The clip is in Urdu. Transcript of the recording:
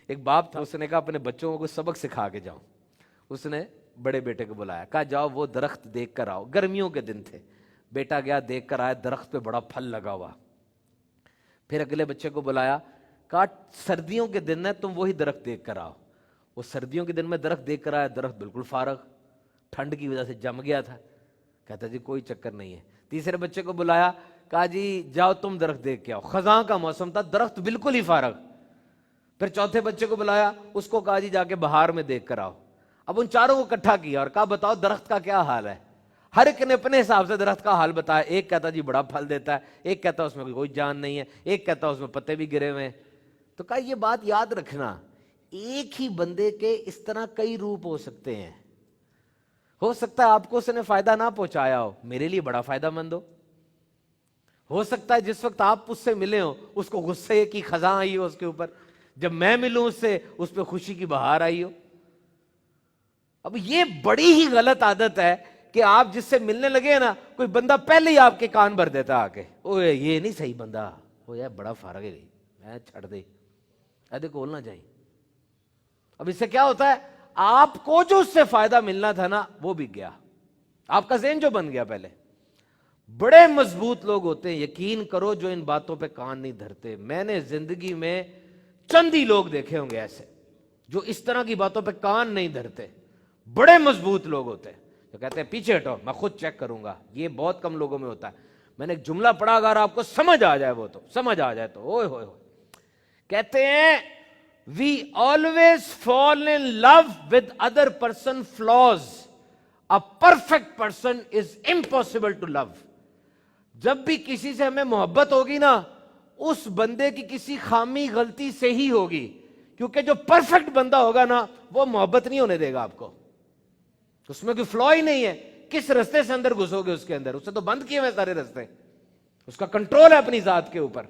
ایک باپ تھا, اس نے کہا اپنے بچوں کو سبق سکھا کے جاؤں. اس نے بڑے بیٹے کو بلایا, کہا جاؤ وہ درخت دیکھ کر آؤ. گرمیوں کے دن تھے. بیٹا گیا, دیکھ کر آیا, درخت پہ بڑا پھل لگا ہوا. پھر اگلے بچے کو بلایا, کہا سردیوں کے دن ہے, تم وہی درخت دیکھ کر آؤ. وہ سردیوں کے دن میں درخت دیکھ کر آیا, درخت بالکل فارغ, ٹھنڈ کی وجہ سے جم گیا تھا. کہتا جی کوئی چکر نہیں ہے. تیسرے بچے کو بلایا, کہا جی جاؤ تم درخت دیکھ کے آؤ. خزاں کا موسم تھا, درخت بالکل ہی فارغ. پھر چوتھے بچے کو بلایا, اس کو کہا جی جا کے بہار میں دیکھ کر آؤ. اب ان چاروں کو اکٹھا کیا اور کہا بتاؤ درخت کا کیا حال ہے. ہر ایک نے اپنے حساب سے درخت کا حال بتایا. ایک کہتا جی بڑا پھل دیتا ہے, ایک کہتا اس میں کوئی جان نہیں ہے, ایک کہتا اس میں پتے بھی گرے ہوئے ہیں. تو کہا یہ بات یاد رکھنا, ایک ہی بندے کے اس طرح کئی روپ ہو سکتے ہیں. ہو سکتا ہے آپ کو اس نے فائدہ نہ پہنچایا ہو, میرے لیے بڑا فائدہ مند ہو سکتا ہے جس وقت آپ اس سے ملے ہو اس کو غصے کی خزاں آئی ہو اس کے اوپر, جب میں ملوں اس سے اس پہ خوشی کی بہار آئی ہو. اب یہ بڑی ہی غلط عادت ہے کہ آپ جس سے ملنے لگے نا, کوئی بندہ پہلے ہی آپ کے کان بھر دیتا آ کے, اوے یہ نہیں صحیح بندہ, وہ یار بڑا فارغ ہے, میں چھڑ دے, ایسے کھولنا چاہیے. اب اس سے کیا ہوتا ہے, آپ کو جو اس سے فائدہ ملنا تھا نا وہ بھی گیا, آپ کا ذہن جو بن گیا. پہلے بڑے مضبوط لوگ ہوتے ہیں, یقین کرو, جو ان باتوں پہ کان نہیں دھرتے. میں نے زندگی میں چند ہی لوگ دیکھے ہوں گے ایسے جو اس طرح کی باتوں پہ کان نہیں دھرتے. بڑے مضبوط لوگ ہوتے ہیں جو کہتے ہیں پیچھے ہٹو, میں خود چیک کروں گا. یہ بہت کم لوگوں میں ہوتا ہے. میں نے ایک جملہ پڑھا, اگر آپ کو سمجھ آ جائے, وہ تو سمجھ آ جائے تو اوئے ہوئے ہوئے. کہتے ہیں we always fall in love with other person flaws. A perfect person is impossible to love. جب بھی کسی سے ہمیں محبت ہوگی نا, اس بندے کی کسی خامی غلطی سے ہی ہوگی, کیونکہ جو پرفیکٹ بندہ ہوگا نا وہ محبت نہیں ہونے دے گا آپ کو. اس میں کوئی فلا ہی نہیں ہے. کس رستے سے اندر گھسو گے اس کے اندر, اس سے تو بند کیے ہوئے سارے رستے. اس کا کنٹرول ہے اپنی ذات کے اوپر.